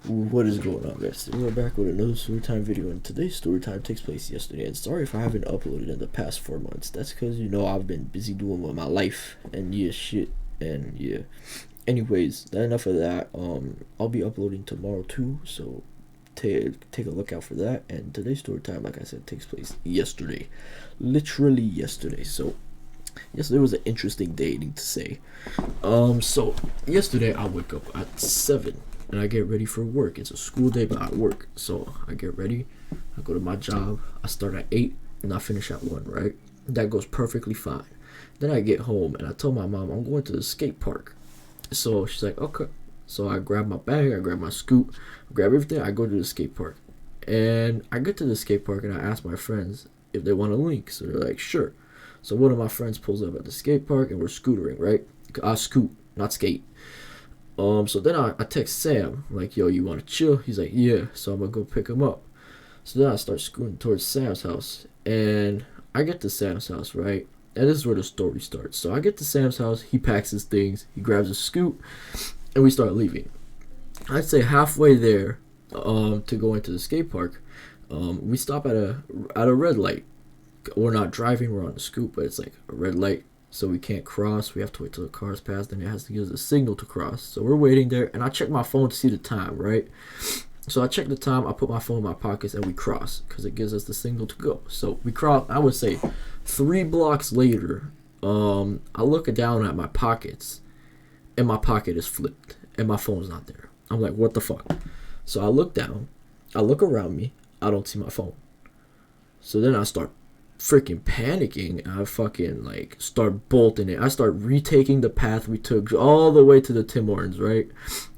What is going on, guys? We're back with another storytime video, and today's storytime takes place yesterday. And sorry if I haven't uploaded in the past 4 months. That's because I've been busy doing with my life and shit. And anyways, enough of that. I'll be uploading tomorrow too, so take a look out for that. And today's storytime, like I said, takes place yesterday, literally yesterday. So yesterday was an interesting day, need to say. So yesterday I wake up at 7 and I get ready for work. It's a school day, but I work. So I get ready, I go to my job, I start at 8 and I finish at 1, right? That goes perfectly fine. Then I get home and I tell my mom I'm going to the skate park. So she's like, okay. So I grab my bag, I grab my scoot, I grab everything, I go to the skate park. And I get to the skate park and I ask my friends if they want a link. So they're like, sure. So one of my friends pulls up at the skate park and we're scootering, right? I scoot, not skate. So then I text Sam, like, yo, you wanna chill? He's like, yeah. So I'm gonna go pick him up. So then I start scooting towards Sam's house. And I get to Sam's house, right? And this is where the story starts. So I get to Sam's house, he packs his things, he grabs a scoot, and we start leaving. I'd say halfway there, to go into the skate park, we stop at a red light. We're not driving, we're on the scoot, but it's like a red light, so we can't cross. We have to wait till the cars pass, then it has to give us a signal to cross. So we're waiting there, and I check my phone to see the time, right? So I check the time, I put my phone in my pockets, and we cross, because it gives us the signal to go. So we cross, I would say 3 blocks later, I look down at my pockets, and my pocket is flipped, and my phone's not there. I'm like, what the fuck? So I look down, I look around me, I don't see my phone. So then I start freaking panicking. I fucking like start bolting it. I start retaking the path we took all the way to the Tim Hortons, right?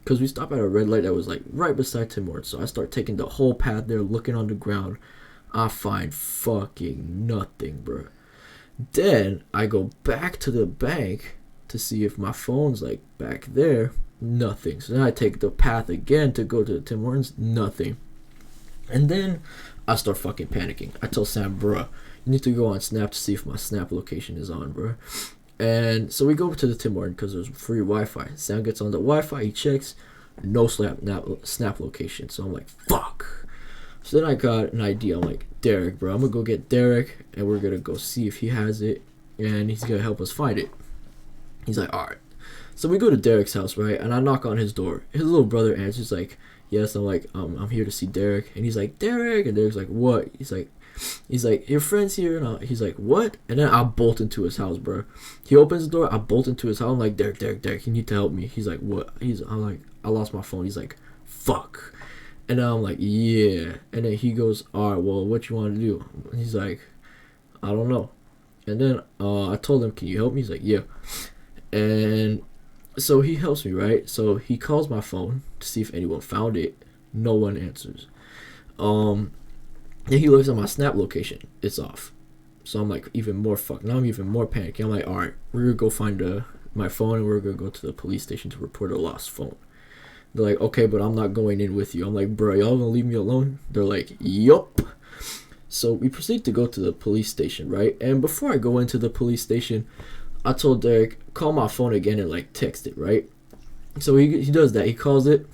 Because we stopped at a red light that was like right beside Tim Hortons. So I start taking the whole path there, looking on the ground. I find fucking nothing, bro. Then I go back to the bank to see if my phone's like back there. Nothing. So then I take the path again to go to the Tim Hortons. Nothing. And then I start fucking panicking. I tell Sam, bruh, you need to go on Snap to see if my Snap location is on, bruh. And so we go to the Tim Hortons because there's free Wi-Fi. Sam gets on the Wi-Fi, he checks, no Snap location. So I'm like, fuck. So then I got an idea. I'm like, Derek, bro, I'm gonna go get Derek and we're gonna go see if he has it and he's gonna help us find it. He's like, alright. So we go to Derek's house, right? And I knock on his door. His little brother answers like, yes. I'm like, I'm here to see Derek. And he's like, Derek. And Derek's like, what? He's like, your friend's here. And he's like, what? And then I bolt into his house, bro. He opens the door. I bolt into his house. I'm like, Derek, you need to help me. He's like, what? I'm like, I lost my phone. He's like, fuck. And then I'm like, yeah. And then he goes, all right, well, what you want to do? And he's like, I don't know. And then I told him, can you help me? He's like, yeah. And so he helps me, right? So he calls my phone to see if anyone found it. No one answers. Then he looks at my Snap location. It's off. So I'm like even more fucked. Now I'm even more panicking. I'm like, all right, we're gonna go find my phone and we're gonna go to the police station to report a lost phone. They're like, okay, but I'm not going in with you. I'm like, bro, y'all gonna leave me alone? They're like, yup. So we proceed to go to the police station, right? And before I go into the police station, I told Derek, call my phone again and like text it, right? So he does that. He calls it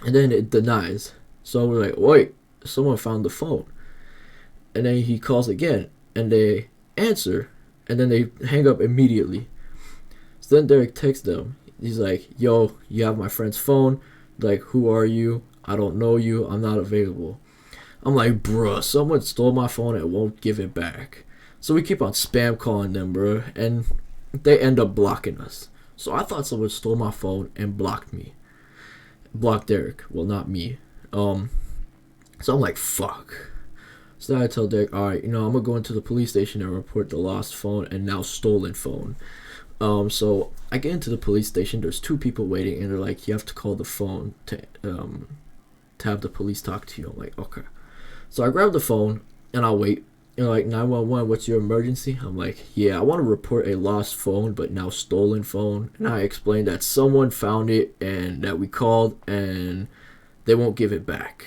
and then it denies. So we're like, wait, someone found the phone. And then he calls again and they answer and then they hang up immediately. So then Derek texts them. He's like, yo, you have my friend's phone. They're like, who are you? I don't know you. I'm not available. I'm like, bruh, someone stole my phone and won't give it back. So we keep on spam calling them, bro, and they end up blocking us. So I thought someone stole my phone and blocked me. Blocked Derek. Well, not me. So I'm like, fuck. So then I tell Derek, alright, I'm gonna go into the police station and report the lost phone and now stolen phone. So I get into the police station, there's 2 people waiting, and they're like, you have to call the phone to have the police talk to you. I'm like, okay. So I grab the phone and I wait. They're like, 911, what's your emergency? I'm like, yeah, I want to report a lost phone, but now stolen phone. And I explained that someone found it and that we called and they won't give it back.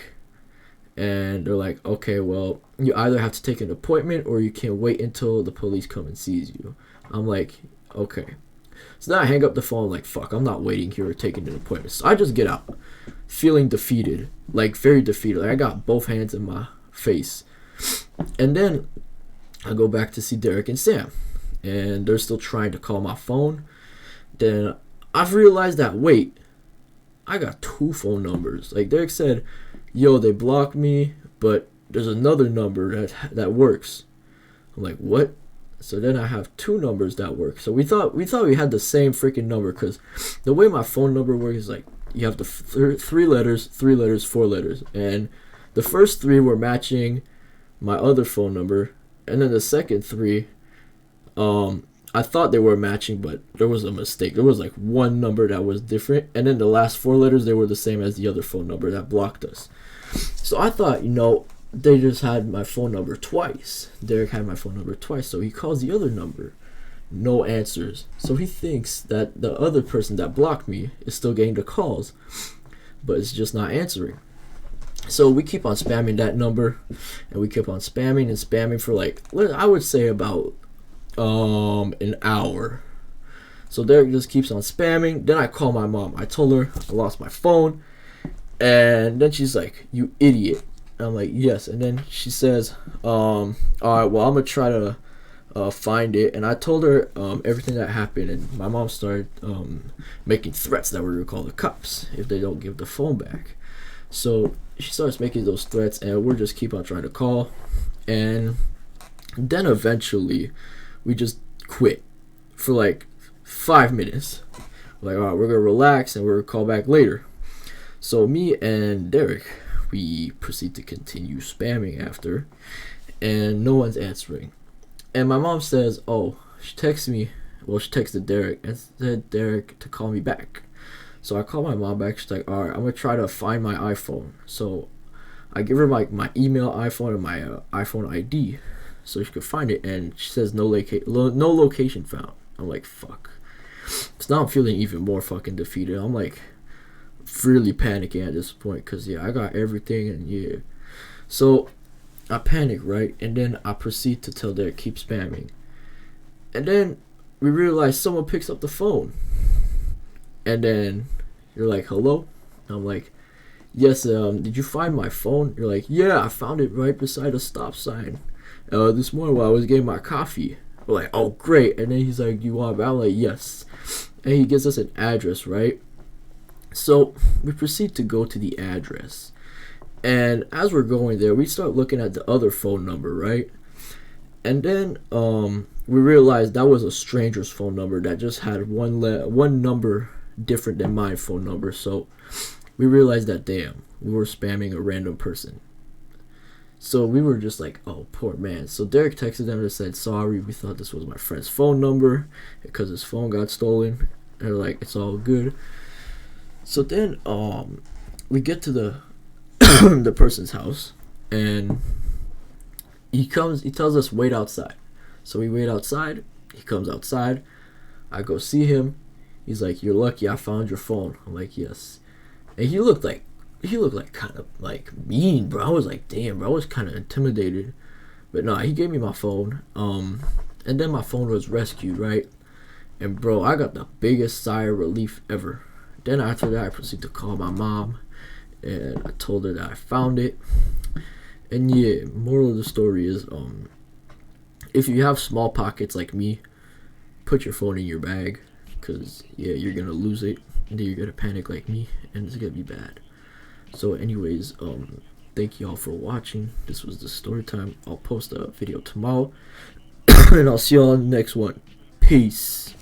And they're like, okay, well, you either have to take an appointment or you can wait until the police come and sees you. I'm like, okay. So then I hang up the phone like, fuck, I'm not waiting here or taking an appointment. So I just get out, feeling defeated, like very defeated. Like I got both hands in my face. And then I go back to see Derek and Sam, and they're still trying to call my phone. Then I've realized that, wait, I got 2 phone numbers. Like Derek said, yo, they blocked me, but there's another number that works. I'm like, what? So then I have 2 numbers that work. So we thought we had the same freaking number, because the way my phone number works is like you have the 3 letters, 4 letters, and the first 3 were matching my other phone number, and then the second 3, I thought they were matching, but there was a mistake. There was like 1 number that was different, and then the last 4 letters, they were the same as the other phone number that blocked us. So I thought, they just had my phone number twice. Derek had my phone number twice, so he calls the other number. No answers. So he thinks that the other person that blocked me is still getting the calls, but it's just not answering. So we keep on spamming that number, and we keep on spamming and spamming for like, I would say about an hour. So Derek just keeps on spamming. Then I call my mom. I told her I lost my phone, and then she's like, you idiot. I'm like, yes. And then she says, all right, well, I'm gonna try to find it. And I told her everything that happened, and my mom started making threats that we're gonna call the cops if they don't give the phone back. So she starts making those threats, and we're just keep on trying to call. And then eventually we just quit for like 5 minutes. We're like, all right, we're gonna relax and we're gonna call back later. So me and Derek, we proceed to continue spamming after, and no one's answering. And my mom says, oh, she texted Derek and said Derek to call me back. So I call my mom back. She's like, all right, I'm gonna try to find my iPhone. So I give her my email iPhone and my iPhone ID so she could find it, and she says no location found. I'm like, fuck. So now I'm feeling even more fucking defeated. I'm like really panicking at this point, because I got everything, and so I panic, right? And then I proceed to tell Derek keep spamming, and then we realize someone picks up the phone, and then you're like, hello? I'm like, yes, did you find my phone? You're like, yeah, I found it right beside a stop sign this morning while I was getting my coffee. We're like, oh great. And then he's like, you want it? I'm like, yes. And he gives us an address, right? So we proceed to go to the address, and as we're going there, we start looking at the other phone number, right? And then we realized that was a stranger's phone number that just had one number different than my phone number. So we realized that, damn, we were spamming a random person. So we were just like, oh, poor man. So Derek texted them and said, sorry, we thought this was my friend's phone number because his phone got stolen. And they're like, it's all good. So then we get to the the person's house, and he tells us wait outside. So we wait outside. He comes outside. I go see him. He's like, you're lucky I found your phone. I'm like, yes. And he looked like kind of like mean, bro. I was like, damn, bro. I was kind of intimidated. But no, he gave me my phone. And then my phone was rescued, right? And bro, I got the biggest sigh of relief ever. Then after that, I proceeded to call my mom, and I told her that I found it. And moral of the story is, if you have small pockets like me, put your phone in your bag, because you're gonna lose it, and then you're gonna panic like me, and it's gonna be bad. So anyways, thank y'all for watching. This was the story time. I'll post a video tomorrow, and I'll see y'all on the next one. Peace.